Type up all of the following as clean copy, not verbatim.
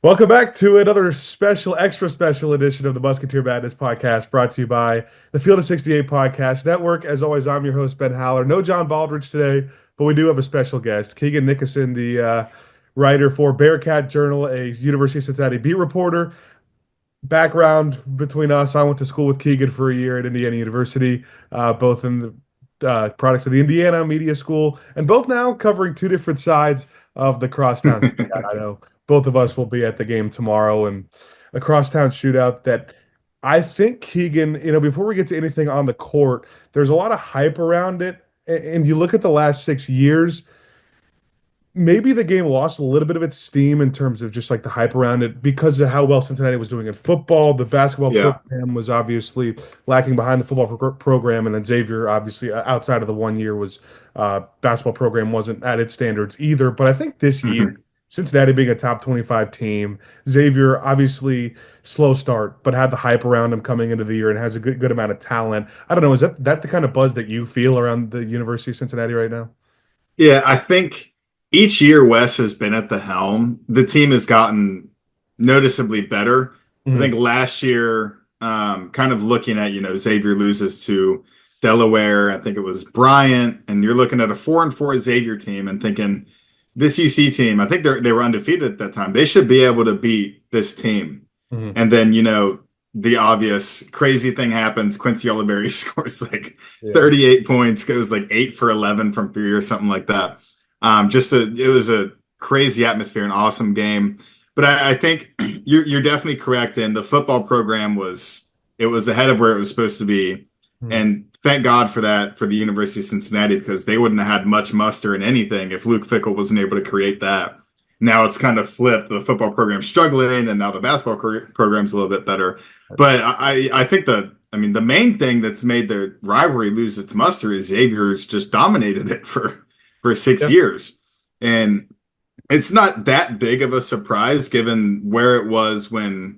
Welcome back to another special, extra special edition of the Musketeer Madness podcast brought to you by the Field of 68 Podcast Network. As always, I'm your host, Ben Haller. No John Baldridge today, but we do have a special guest, Keegan Nickoson, the writer for Bearcat Journal, a University of Cincinnati beat reporter. Background between us, I went to school with Keegan for a year at Indiana University, both in the products of the Indiana Media School, and both now covering two different sides of the Crosstown Shootout. I know both of us will be at the game tomorrow, and a Crosstown Shootout that I think Keegan, before we get to anything on the court, there's a lot of hype around it. And you look at the last 6 years, maybe the game lost a little bit of its steam in terms of just like the hype around it because of how well Cincinnati was doing in football. The basketball Yeah. program was obviously lacking behind the football program, and then Xavier, obviously, outside of the 1 year, was basketball program wasn't at its standards either. But I think this year, hmm Cincinnati being a top 25 team, Xavier obviously slow start, but had the hype around him coming into the year and has a good amount of talent. I don't know, is that the kind of buzz that you feel around the University of Cincinnati right now? Yeah, I think each year Wes has been at the helm, the team has gotten noticeably better. I think Mhm. last year, kind of looking at, Xavier loses to Delaware. I think it was Bryant, and you're looking at a 4-4 Xavier team and thinking this UC team, I think they were undefeated at that time. They should be able to beat this team. Mhm. And then, the obvious crazy thing happens. Quincy Olivari scores like Yeah. 38 points, goes like 8 for 11 from three or something like that. It was a crazy atmosphere, an awesome game. But I think you're definitely correct. And the football program it was ahead of where it was supposed to be. Mhm. And thank God for that for the University of Cincinnati, because they wouldn't have had much muster in anything if Luke Fickell wasn't able to create that. Now it's kind of flipped. The football program's struggling, and now the basketball program's a little bit better. But I think the main thing that's made the rivalry lose its muster is Xavier's just dominated it for six Yeah. years, and it's not that big of a surprise given where it was when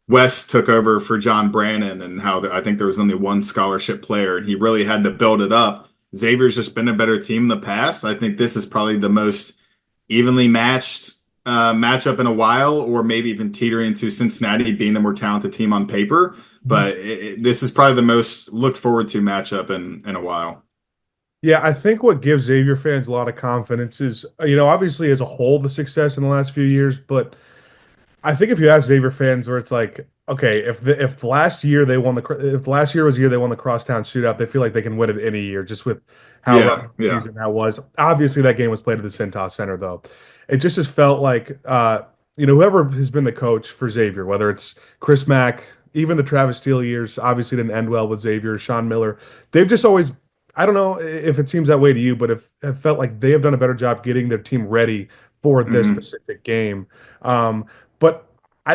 West took over for John Brannon, and how I think there was only one scholarship player, and he really had to build it up. Xavier's just been a better team in the past. I think this is probably the most evenly matched matchup in a while, or maybe even teetering to Cincinnati being the more talented team on paper. Mhm. But this is probably the most looked forward to matchup in a while. Yeah, I think what gives Xavier fans a lot of confidence is, obviously as a whole, the success in the last few years. But I think if you ask Xavier fans, where it's like, okay, if last year they won if last year was the year they won the Crosstown Shootout, they feel like they can win it any year, just with how rough Yeah, the yeah. season that was. Obviously, that game was played at the Cintas Center, though. It just has felt like, whoever has been the coach for Xavier, whether it's Chris Mack, even the Travis Steele years, obviously didn't end well with Xavier, Sean Miller. They've just always, I don't know if it seems that way to you, but if it felt like they have done a better job getting their team ready for this hmm specific game. But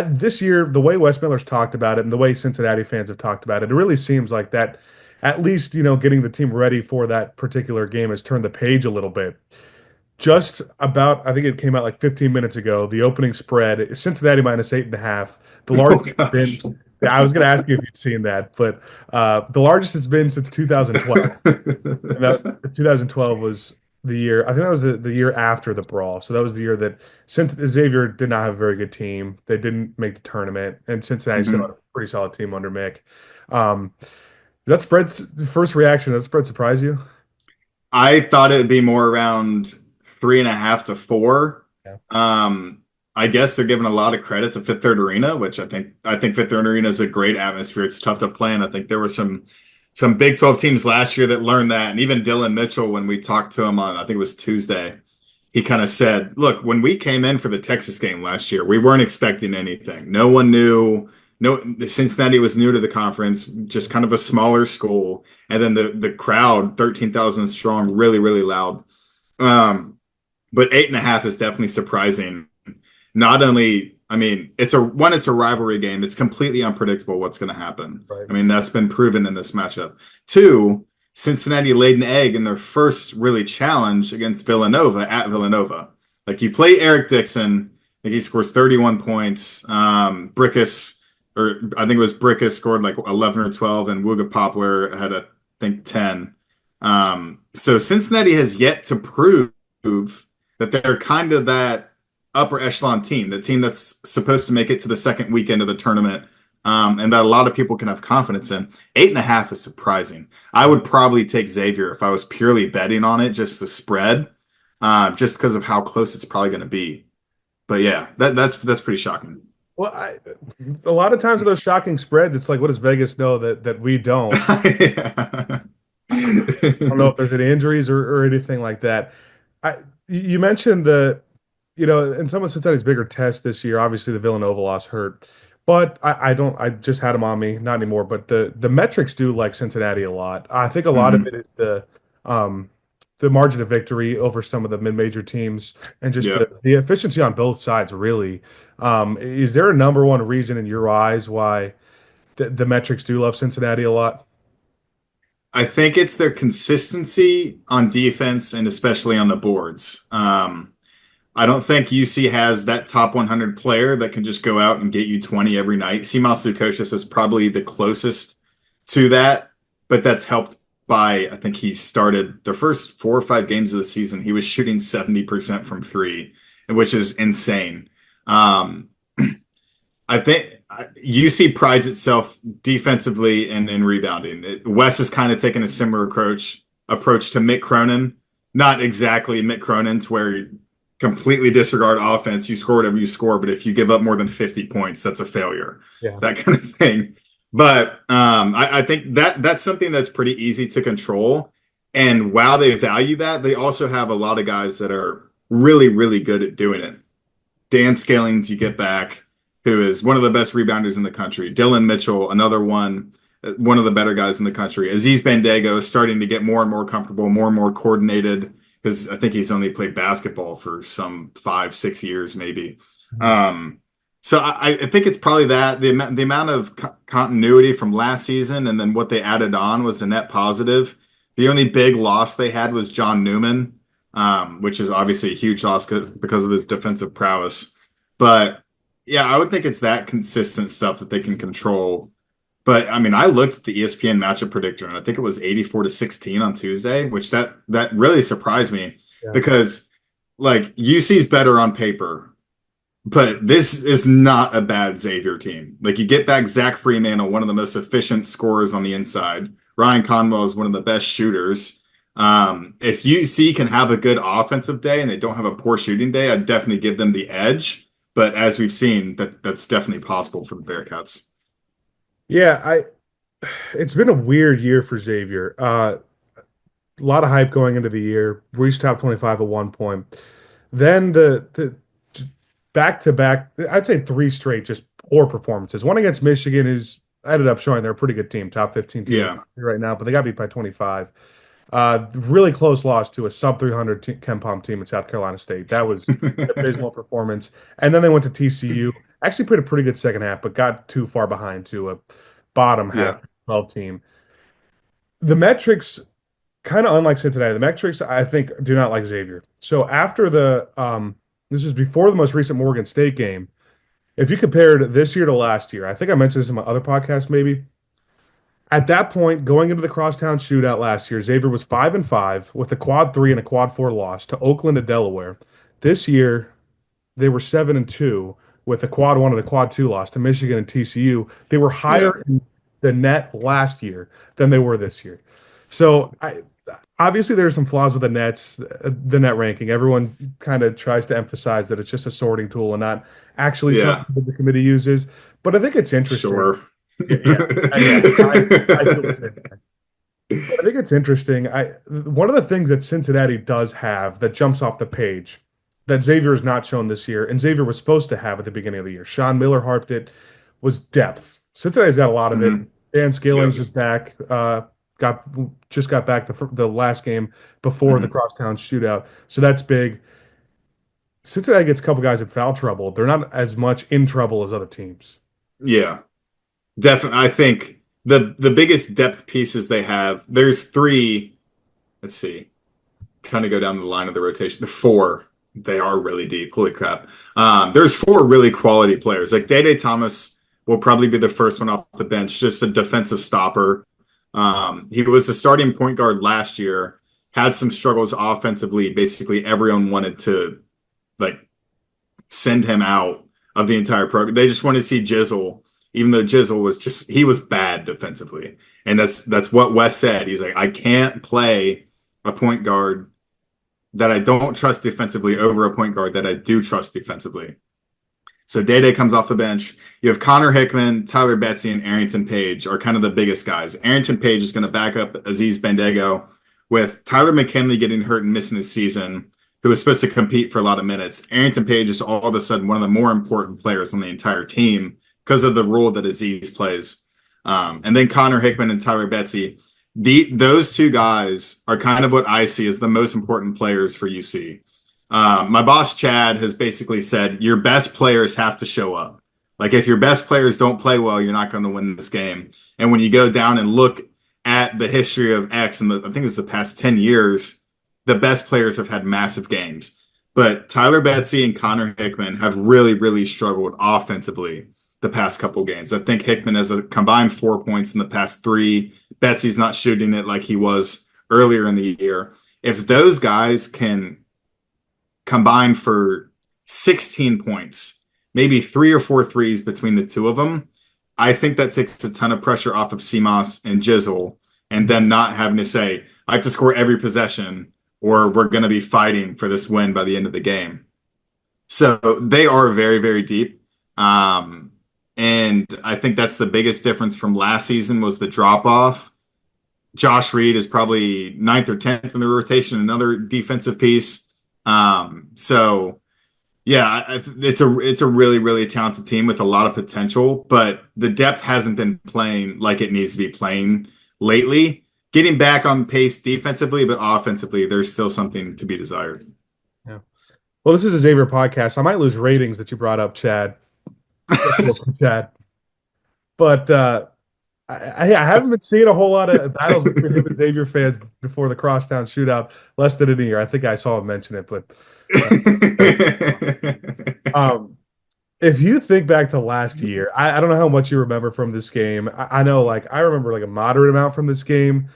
this year, the way Wes Miller's talked about it and the way Cincinnati fans have talked about it, it really seems like that, at least, getting the team ready for that particular game has turned the page a little bit. Just about, I think it came out like 15 minutes ago, the opening spread, Cincinnati minus 8.5. The Oh largest it's been, gosh. I was going to ask you if you'd seen that, but the largest it's been since 2012. And that 2012 was the year, I think that was the year after the brawl. So that was the year that since Xavier did not have a very good team, they didn't make the tournament, and Cincinnati still had Mhm. a pretty solid team under Mick. That spread's first reaction, that spread surprise you? I thought it'd be more around 3.5 to 4. Yeah. Um, I guess they're giving a lot of credit to Fifth Third Arena, which I think Fifth Third Arena is a great atmosphere. It's tough to play, and I think there were some Big 12 teams last year that learned that. And even Dylan Mitchell, when we talked to him on, I think it was Tuesday, he kind of said, "Look, when we came in for the Texas game last year, we weren't expecting anything. No one knew. No, Cincinnati was new to the conference, just kind of a smaller school, and then the crowd, 13,000 strong, really really loud. Um, but 8.5 is definitely surprising. Not only, I mean, it's a rivalry game. It's completely unpredictable what's going to happen. Right. I mean, that's been proven in this matchup. Two, Cincinnati laid an egg in their first really challenge against Villanova at Villanova. Like, you play Eric Dixon, I think he scores 31 points. Brickus, or I think it was Brickus, scored like 11 or 12, and Wooga Poplar had, I think, 10. So Cincinnati has yet to prove that they're kind of that upper echelon team, the team that's supposed to make it to the second weekend of the tournament, and that a lot of people can have confidence in. 8.5 is surprising. I would probably take Xavier if I was purely betting on it, just the spread, just because of how close it's probably going to be. But yeah, that's pretty shocking. Well, a lot of times with those shocking spreads, it's like, what does Vegas know that we don't? Yeah. I don't know if there's any injuries or anything like that. You mentioned in some of Cincinnati's bigger tests this year, obviously the Villanova loss hurt, but I just had them on me, not anymore. But the metrics do like Cincinnati a lot. I think a lot of Mhm. it is the margin of victory over some of the mid-major teams and just Yeah. the efficiency on both sides, really. Is there a number one reason in your eyes why the metrics do love Cincinnati a lot? I think it's their consistency on defense and especially on the boards. I don't think UC has that top 100 player that can just go out and get you 20 every night. Simas Lukosius is probably the closest to that, but that's helped by, I think he started the first 4 or 5 games of the season. He was shooting 70% from three, which is insane. Um, I think UC prides itself defensively and in rebounding. Wes has kind of taken a similar approach to Mick Cronin. Not exactly Mick Cronin, to where you completely disregard offense. You score whatever you score, but if you give up more than 50 points, that's a failure. Yeah. That kind of thing. But I think that's something that's pretty easy to control. And while they value that, they also have a lot of guys that are really, really good at doing it. Dan Scalings, you get back, who is one of the best rebounders in the country. Dylan Mitchell, another one of the better guys in the country. Aziz Bandago is starting to get more and more comfortable, more and more coordinated, because I think he's only played basketball for some 5, 6 years, maybe. So I think it's probably that the amount of continuity from last season, and then what they added on was a net positive. The only big loss they had was John Newman, which is obviously a huge loss because of his defensive prowess. But yeah, I would think it's that consistent stuff that they can control. But I mean, I looked at the ESPN matchup predictor, and I think it was 84-16 on Tuesday, which that really surprised me Yeah. because like UC's better on paper, but this is not a bad Xavier team. Like you get back Zach Freeman, one of the most efficient scorers on the inside. Ryan Conwell is one of the best shooters. If UC can have a good offensive day and they don't have a poor shooting day, I'd definitely give them the edge. But as we've seen, that's definitely possible for the Bearcats. Yeah, it's been a weird year for Xavier. A lot of hype going into the year. Reached top 25 at one point. Then the back to back, I'd say three straight just poor performances. One against Michigan, who's ended up showing they're a pretty good team, top 15 team Yeah. right now, but they got beat by 25. Really close loss to a sub 300 Ken Palm team in South Carolina State. That was an abysmal performance. And then they went to TCU. Actually played a pretty good second half, but got too far behind to a bottom half Yeah. 12 team. The metrics, kind of unlike Cincinnati, the metrics I think do not like Xavier. So after this is before the most recent Morgan State game. If you compared this year to last year, I think I mentioned this in my other podcast, maybe. At that point, going into the Crosstown shootout last year, Xavier was 5-5 with a quad three and a quad four loss to Oakland and Delaware. This year, they were 7-2 with a quad one and a quad two loss to Michigan and TCU. They were Yeah. higher in the net last year than they were this year. So obviously there are some flaws with the net ranking. Everyone kind of tries to emphasize that it's just a sorting tool and not actually Yeah. something that the committee uses. But I think it's interesting. Sure. Yeah. I feel the same thing. But I think it's interesting. One of the things that Cincinnati does have that jumps off the page that Xavier has not shown this year, and Xavier was supposed to have at the beginning of the year. Sean Miller harped it, was depth. Cincinnati's got a lot of it. Mhm. Dan Skillings is Yes. back. Got just got back the last game before the Mhm. Crosstown shootout, so that's big. Cincinnati gets a couple guys in foul trouble. They're not as much in trouble as other teams. Yeah. Definitely. I think the biggest depth pieces they have, there's three. Let's see. Kind of go down the line of the rotation. The four, they are really deep. Holy crap. There's four really quality players. Like Day Thomas will probably be the first one off the bench, just a defensive stopper. He was a starting point guard last year, had some struggles offensively. Basically, everyone wanted to like send him out of the entire program. They just want to see Jizzle, even though Jizzle he was bad defensively. And that's what Wes said. He's like, I can't play a point guard that I don't trust defensively over a point guard that I do trust defensively. So Day comes off the bench. You have Connor Hickman, Tyler Betsy, and Arrington Page are kind of the biggest guys. Arrington Page is going to back up Aziz Bandaogo, with Tyler McKinley getting hurt and missing the season, who was supposed to compete for a lot of minutes. Arrington Page is all of a sudden one of the more important players on the entire team because of the role that Aziz plays. And then Connor Hickman and Tyler Betsy. Those two guys are kind of what I see as the most important players for UC. My boss, Chad, has basically said your best players have to show up. Like, if your best players don't play well, you're not going to win this game. And when you go down and look at the history of X, and I think it's the past 10 years, the best players have had massive games. But Tyler Betsy and Connor Hickman have really, really struggled offensively the past couple games. I think Hickman has a combined 4 points in the past 3. Betsy's not shooting it like he was earlier in the year. If those guys can combine for 16 points, maybe 3 or 4 threes between the two of them, I think that takes a ton of pressure off of CMOS and Jizzle, and then not having to say, I have to score every possession or we're going to be fighting for this win by the end of the game. So they are very, very deep. And I think that's the biggest difference from last season was the drop-off. Josh Reed is probably 9th or 10th in the rotation, another defensive piece. So yeah, it's a really, really talented team with a lot of potential, but the depth hasn't been playing like it needs to be playing lately. Getting back on pace defensively, but offensively, there's still something to be desired. Yeah. Well, this is a Xavier podcast. I might lose ratings that you brought up, Chad. Chad. But I haven't been seeing a whole lot of battles between him and Xavier fans before the Crosstown shootout, less than a year. I think I saw him mention it, but if you think back to last year, I don't know how much you remember from this game. I know, like, I remember like a moderate amount from this game,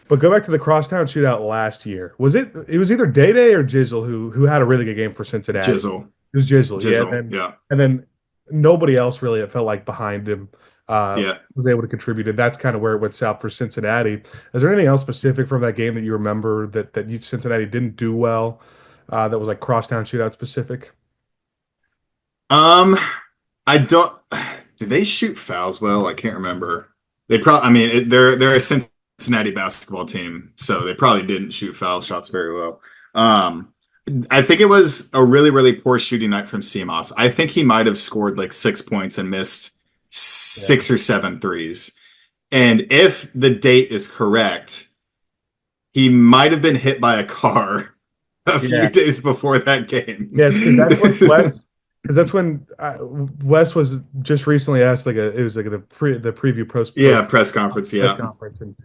but go back to the Crosstown shootout last year. It was either Day or Jizzle who had a really good game for Cincinnati. Jizzle. It was Jizzle, Jizzle, yeah. And then nobody else really, it felt like, behind him was able to contribute. And that's kind of where it went south for Cincinnati. Is there anything else specific from that game that you remember that Cincinnati didn't do well that was like Crosstown shootout specific? I don't. Did they shoot fouls well? I can't remember. They probably. I mean, they're a Cincinnati basketball team, so they probably didn't shoot foul shots very well. I think it was a really, really poor shooting night from CMOS. I think he might have scored like 6 points and missed 6 or 7 threes. And if the date is correct, he might have been hit by a car a few days before that game. Yes, because that's when Wes was just recently asked, it was like the preview press conference, press conference, and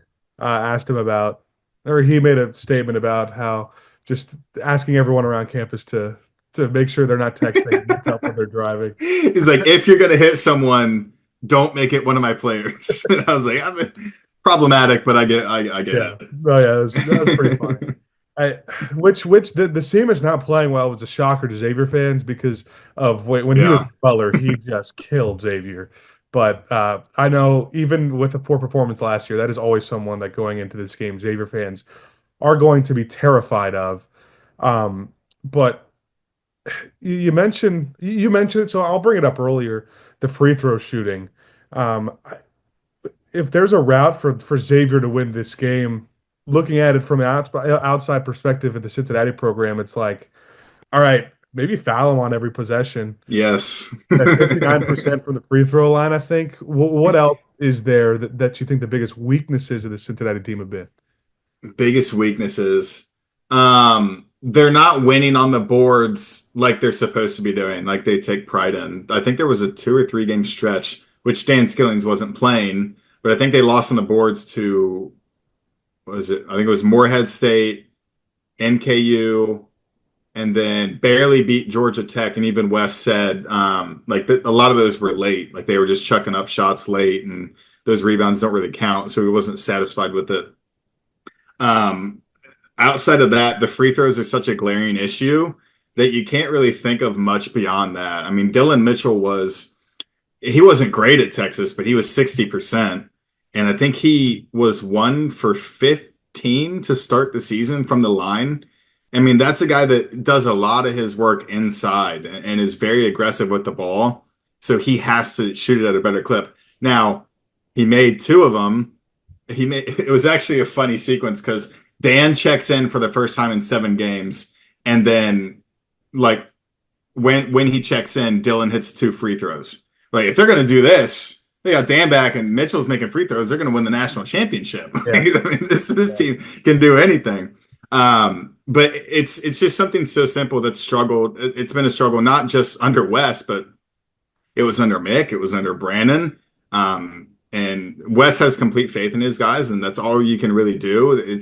asked him about, or he made a statement about how just asking everyone around campus to make sure they're not texting when they're driving. He's like, if you're gonna hit someone, don't make it one of my players. And I was like, I'm problematic, but I get it. Oh yeah, that was pretty funny. The team is not playing well was a shocker to Xavier fans because of when he was Butler, he just killed Xavier. But I know even with a poor performance last year, that is always someone that going into this game, Xavier fans are going to be terrified of. But you mentioned it, so I'll bring it up earlier. The free throw shooting. If there's a route for Xavier to win this game, looking at it from the outside perspective of the Cincinnati program, it's like, all right, maybe foul him on every possession. Yes. At 59% from the free throw line, I think. What else is there that you think the biggest weaknesses of the Cincinnati team have been? Biggest weaknesses. They're not winning on the boards like they're supposed to be doing, like they take pride in. I think there was a 2 or 3 game stretch, which Dan Skillings wasn't playing, but I think they lost on the boards to, what was it? I think it was Morehead State, NKU, and then barely beat Georgia Tech. And even Wes said, a lot of those were late. Like they were just chucking up shots late, and those rebounds don't really count. So he wasn't satisfied with it. Outside of that, the free throws are such a glaring issue that you can't really think of much beyond that. I mean, Dylan Mitchell he wasn't great at Texas, but he was 60%. And I think he was 1 for 15 to start the season from the line. I mean, that's a guy that does a lot of his work inside and is very aggressive with the ball. So he has to shoot it at a better clip. Now, he made two of them. It was actually a funny sequence because Dan checks in for the first time in 7 games, and then like when he checks in, Dylan hits 2 free throws. Like if they're gonna do this, they got Dan back and Mitchell's making free throws. They're gonna win the national championship. Yeah. I mean, this team can do anything. But it's just something so simple that struggled. It's been a struggle not just under Wes, but it was under Mick, it was under Brandon. And Wes has complete faith in his guys, and that's all you can really do.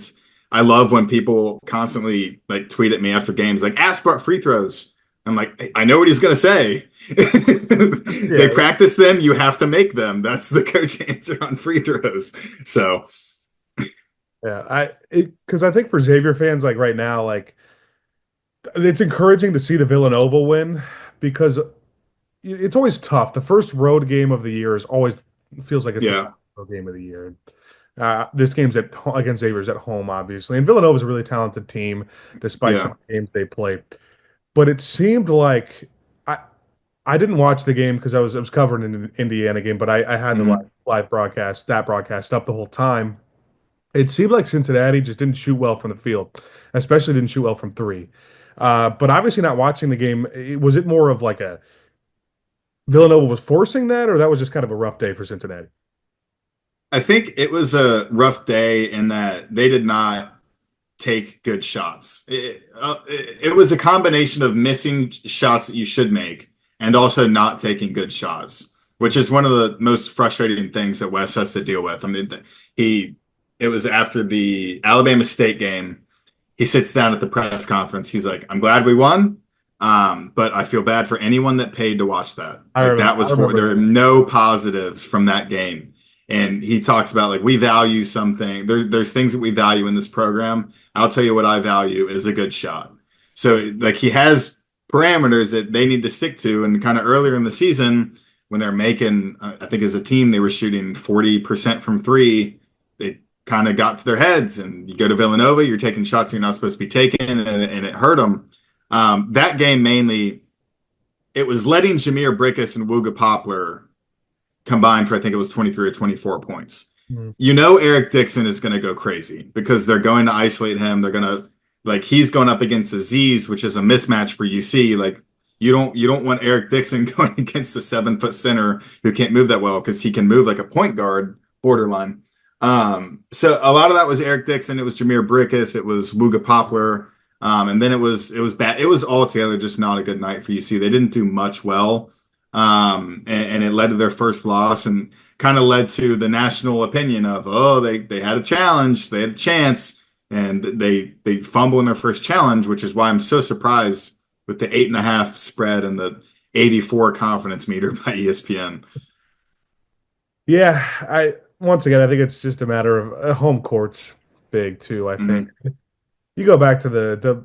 I love when people constantly like tweet at me after games, like ask about free throws. I'm like, I know what he's gonna say. They practice them, you have to make them. That's the coach answer on free throws. So yeah, because I think for Xavier fans, like right now, like it's encouraging to see the Villanova win because it's always tough. The first road game of the year is always feels like it's the yeah, toughest road game of the year. This game's against Xavier's at home, obviously, and Villanova's a really talented team, despite some yeah. of the games they play. But it seemed like I I didn't watch the game because I was covering an Indiana game, but I had the Mhm. live broadcast, that broadcast up the whole time. It seemed like Cincinnati just didn't shoot well from the field, especially didn't shoot well from three. But obviously, not watching the game, was it more of like a Villanova was forcing that, or that was just kind of a rough day for Cincinnati? I think it was a rough day in that they did not take good shots. It was a combination of missing shots that you should make and also not taking good shots, which is one of the most frustrating things that Wes has to deal with. I mean, he it was after the Alabama State game. He sits down at the press conference. He's like, "I'm glad we won, but I feel bad for anyone that paid to watch that. Like that I was remember there are that. no positives from that game." And he talks about like we value something. There's things that we value in this program. I'll tell you what I value is a good shot. So like he has parameters that they need to stick to. And kind of earlier in the season, when they're making, I think as a team they were shooting 40% from three. They kind of got to their heads. And you go to Villanova, you're taking shots you're not supposed to be taking, and it hurt them. That game mainly, it was letting Jameer Brickus and Wooga Poplar combined for I think it was 23 or 24 points. Mhm. You know Eric Dixon is going to go crazy because they're going to isolate him. They're going to like he's going up against Aziz, which is a mismatch for UC. Like you don't want Eric Dixon going against a 7 foot center who can't move that well because he can move like a point guard borderline. So a lot of that was Eric Dixon. It was Jameer Brickus. It was Wooga Poplar. And then it was bad. It was altogether just not a good night for UC. They didn't do much well. And it led to their first loss and kind of led to the national opinion of, oh, they had a challenge, they had a chance, and they fumble in their first challenge, which is why I'm so surprised with the 8.5 spread and the 84 confidence meter by ESPN. Yeah, I once again I think it's just a matter of home court's big too. I think Mhm. you go back to the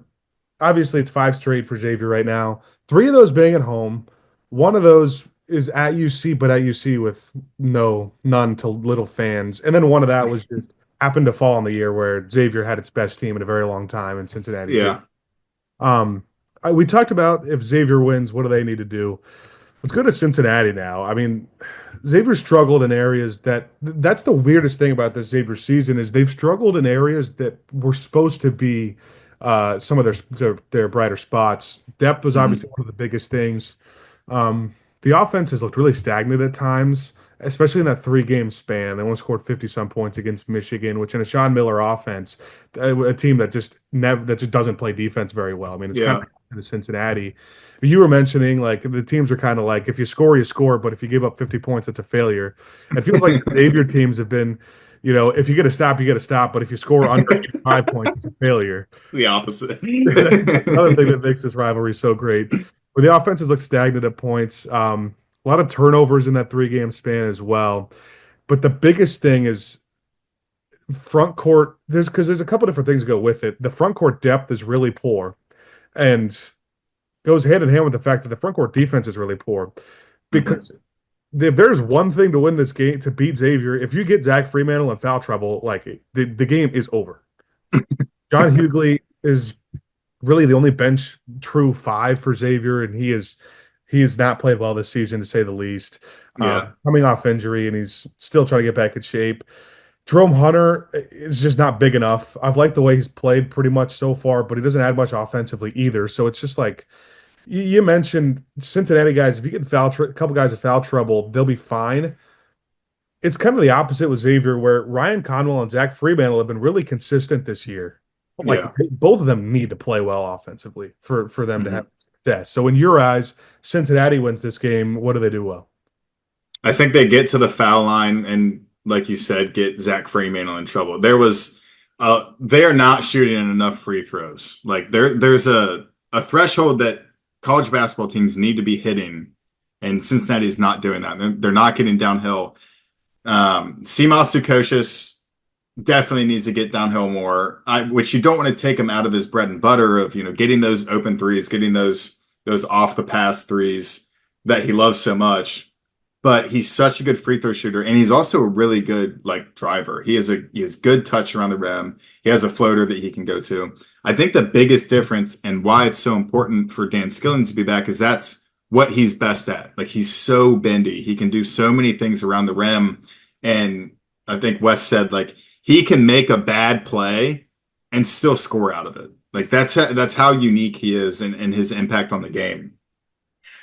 obviously it's five straight for Xavier right now. Three of those being at home. One of those is at UC, but at UC with none to little fans. And then one of that was just happened to fall in the year where Xavier had its best team in a very long time and Cincinnati did. Yeah, Um, we talked about if Xavier wins, what do they need to do? Let's go to Cincinnati now. I mean, Xavier struggled in areas that's the weirdest thing about this Xavier season is they've struggled in areas that were supposed to be some of their brighter spots. Depth was obviously Mhm. one of the biggest things. The offense has looked really stagnant at times, especially in that 3 game span. They only scored 50 some points against Michigan, which in a Sean Miller offense, a team that just doesn't play defense very well. I mean, it's kind Yeah, of in Cincinnati. You were mentioning like the teams are kind of like if you score, you score, but if you give up 50 points, it's a failure. It feels like the Xavier teams have been, if you get a stop, you get a stop, but if you score under 85 points, it's a failure. it's the opposite. That's another thing that makes this rivalry so great. Where the offenses look stagnant at points. A lot of turnovers in that 3 game span as well. But the biggest thing is front court. There's a couple different things go with it. The front court depth is really poor, and goes hand in hand with the fact that the front court defense is really poor. Hmm. Because if there's one thing to win this game, to beat Xavier, if you get Zach Freemantle in foul trouble, like the game is over. John Hughley is really the only bench true five for Xavier, and he has not played well this season to say the least. Yeah. Coming off injury, and he's still trying to get back in shape. Jerome Hunter is just not big enough. I've liked the way he's played pretty much so far, but he doesn't add much offensively either. So it's just like you mentioned Cincinnati guys. If you get a couple guys in foul trouble, they'll be fine. It's kind of the opposite with Xavier, where Ryan Conwell and Zach Freemantle have been really consistent this year. Like Yeah. both of them need to play well offensively for them to have Hmm. success. So in your eyes, Cincinnati wins this game. What do they do well? I think they get to the foul line and, like you said, get Zach Freemantle in trouble. They are not shooting enough free throws. Like there's a threshold that college basketball teams need to be hitting, and Cincinnati's not doing that. They're not getting downhill. Simas Sukosius definitely needs to get downhill more, which you don't want to take him out of his bread and butter of, getting those open threes, getting those off the pass threes that he loves so much. But he's such a good free throw shooter, and he's also a really good driver. He has good touch around the rim. He has a floater that he can go to. I think the biggest difference and why it's so important for Dan Skillings to be back is that's what he's best at. Like, he's so bendy. He can do so many things around the rim. And I think Wes said, he can make a bad play and still score out of it. Like, that's how unique he is and his impact on the game.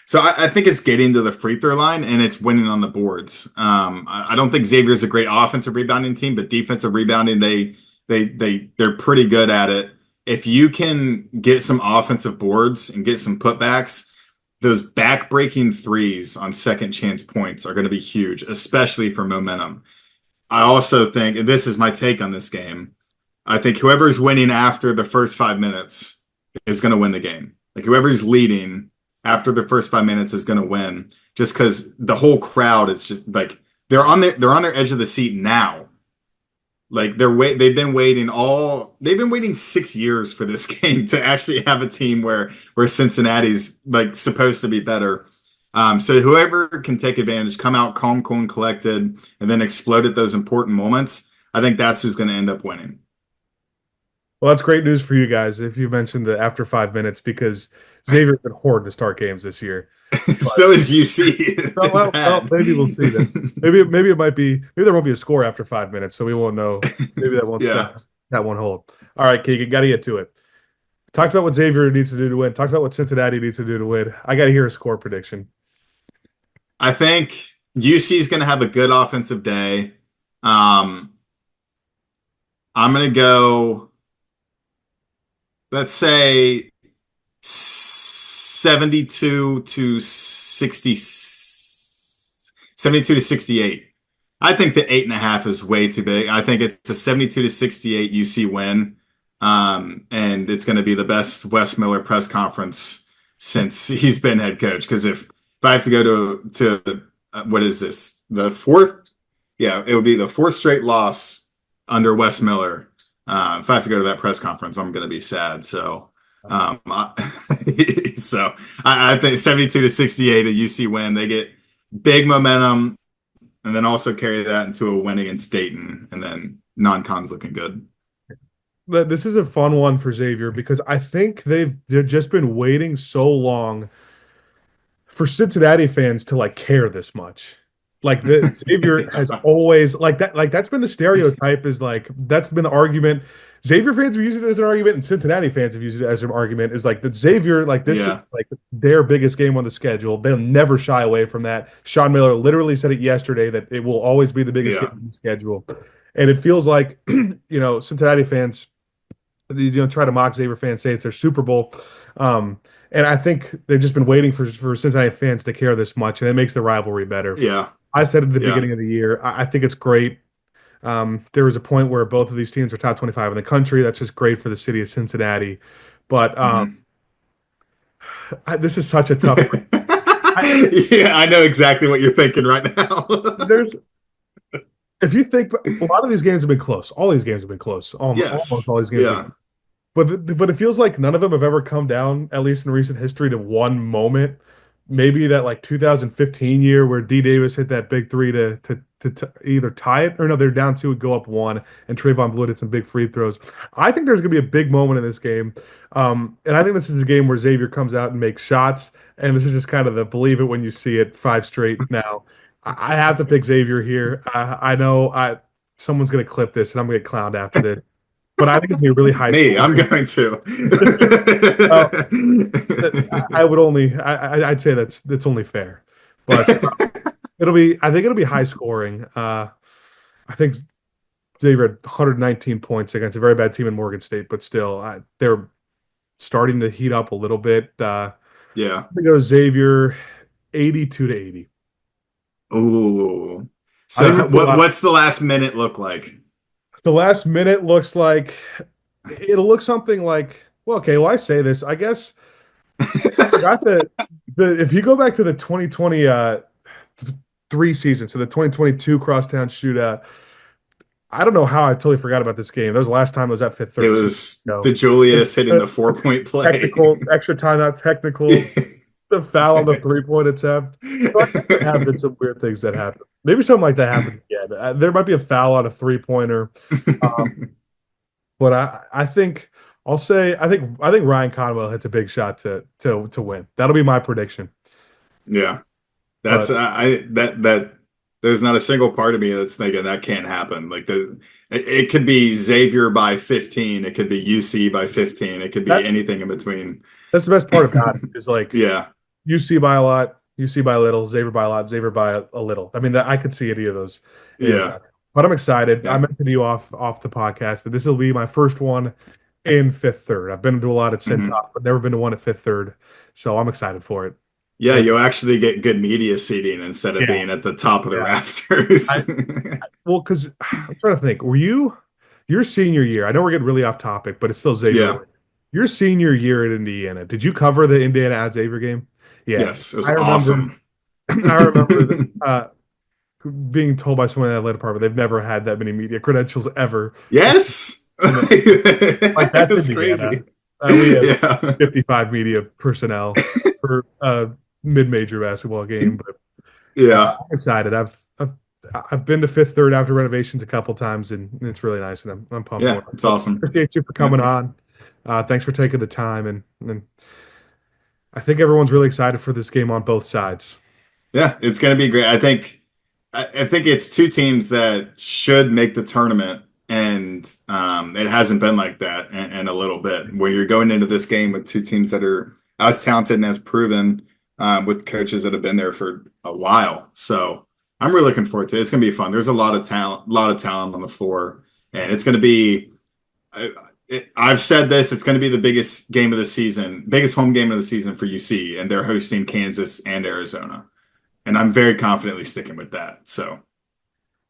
So I think it's getting to the free throw line and it's winning on the boards. I don't think Xavier's a great offensive rebounding team, but defensive rebounding, they're pretty good at it. If you can get some offensive boards and get some putbacks, those back-breaking threes on second chance points are going to be huge, especially for momentum. I also think, and this is my take on this game, I think whoever's winning after the first 5 minutes is going to win the game. Like, whoever's leading after the first 5 minutes is going to win, just because the whole crowd is just like they're on their edge of the seat now. Like, they've been waiting 6 years for this game to actually have a team where Cincinnati's supposed to be better. So whoever can take advantage, come out calm, cool, and collected, and then explode at those important moments, I think that's who's going to end up winning. Well, that's great news for you guys if you mentioned the after 5 minutes because Xavier's been horrid to start games this year. So is UC. Well, maybe we'll see then. Maybe it might be. Maybe there won't be a score after 5 minutes, so we won't know. Maybe that won't Yeah. that won't hold. All right, Keegan, got to get to it. Talked about what Xavier needs to do to win. Talked about what Cincinnati needs to do to win. I got to hear a score prediction. I think UC is going to have a good offensive day. I'm going to go, let's say 72 to 60, 72 to 68. I think the 8.5 is way too big. I think it's a 72 to 68 UC win. And it's going to be the best Wes Miller press conference since he's been head coach. Because if I have to go to what is this? The fourth? Yeah, it would be the fourth straight loss under Wes Miller. If I have to go to that press conference, I'm going to be sad. So, I think 72 to 68 a UC win. They get big momentum, and then also carry that into a win against Dayton, and then non-con's looking good. This is a fun one for Xavier because I think they've just been waiting so long for Cincinnati fans to care this much. Like the Xavier has always that's been the stereotype is that's been the argument. Xavier fans have used it as an argument and Cincinnati fans have used it as an argument is that Xavier this is their biggest game on the schedule. They'll never shy away from that. Sean Miller literally said it yesterday that it will always be the biggest game on the schedule. And it feels like Cincinnati fans try to mock Xavier fans, say it's their Super Bowl. And I think they've just been waiting for Cincinnati fans to care this much, and it makes the rivalry better. Yeah. I said at the beginning of the year, I think it's great. There was a point where both of these teams are top 25 in the country. That's just great for the city of Cincinnati. But this is such a tough one. I know exactly what you're thinking right now. If you think, a lot of these games have been close. All these games have been close. Almost all these games. but it feels like none of them have ever come down, at least in recent history, to one moment. Maybe that like 2015 year where D Davis hit that big three to either tie it or no, they're down two and go up one, and Trayvon Blue did some big free throws. I think there's going to be a big moment in this game, and I think this is a game where Xavier comes out and makes shots, and this is just kind of the believe it when you see it 5 straight now. I have to pick Xavier here. I know someone's going to clip this, and I'm going to get clowned after this. But I think it's gonna be a really high Me, score. I'm going to. Well, I would only I'd say that's only fair, but I think it'll be high scoring. I think Xavier had 119 points against a very bad team in Morgan State, but still they're starting to heat up a little bit. Yeah. I think it goes Xavier 82 to 80. Ooh. I think So we do what's the last minute look like? the last minute looks like it'll look something like well, okay, well I say this, I guess I forgot that the if you go back to the 2020 three season, so the 2022 Crosstown Shootout, I don't know how I totally forgot about this game. That was the last time I was at Fifth It Third. was No, the Julius hitting the 4-point play. technical, extra timeout, technical, the foul on the 3-point attempt. So I guess there have been some weird things that happen. Maybe something like that happened again. There might be a foul on a 3-pointer, but I think I'll say I think Ryan Conwell hits a big shot to win. That'll be my prediction. Yeah. That's But that there's not a single part of me that's thinking that can't happen. Like it could be Xavier by 15, it could be UC by 15, it could be that's anything in between. that's the best part about it is like Yeah. UC by a lot, UC by a little, Xavier by a lot, Xavier by a little. I mean, I could see any of those. Yeah. But I'm excited. I Yeah. mentioned to you off the podcast that this will be my first one in Fifth Third. I've been to a lot at Mhm. Cintas, but never been to one at Fifth Third. So I'm excited for it. Yeah, And you'll actually get good media seating instead of yeah, being at the top of the yeah. rafters. Well, because I'm trying to think, were you your senior year? I know we're getting really off topic, but it's still Xavier. Yeah. Your senior year at Indiana, did you cover the Indiana at Xavier game? Yeah, Yes, it was I remember. awesome. I remember being told by someone in that department they've never had that many media credentials ever. Yes. And like that's That's Indiana. crazy. We have Yeah. 55 media personnel for a mid-major basketball game, but Yeah. I'm excited. I've been to Fifth Third after renovations a couple times, and it's really nice, and I'm pumped for Yeah, it. it's awesome. Appreciate you for Yeah. coming on. Thanks for taking the time, and I think everyone's really excited for this game on both sides. Yeah, it's going to be great. I think it's two teams that should make the tournament, and it hasn't been like that in a little bit. Where you're going into this game with two teams that are as talented and as proven, with coaches that have been there for a while. So I'm really looking forward to it. It's going to be fun. There's a lot of talent on the floor, and it's going to be. I've said this. It's going to be the biggest game of the season, biggest home game of the season for UC, and they're hosting Kansas and Arizona. And I'm very confidently sticking with that. So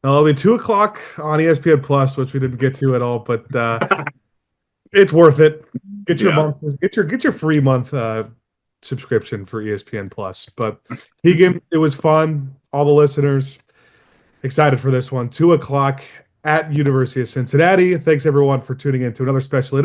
It'll be 2 o'clock on ESPN Plus, which we didn't get to at all, but it's worth it. Get your yeah, month, get your free month subscription for ESPN Plus. But Keegan, it was fun. All the listeners excited for this one. 2 o'clock at University of Cincinnati. Thanks everyone for tuning in to another special edition.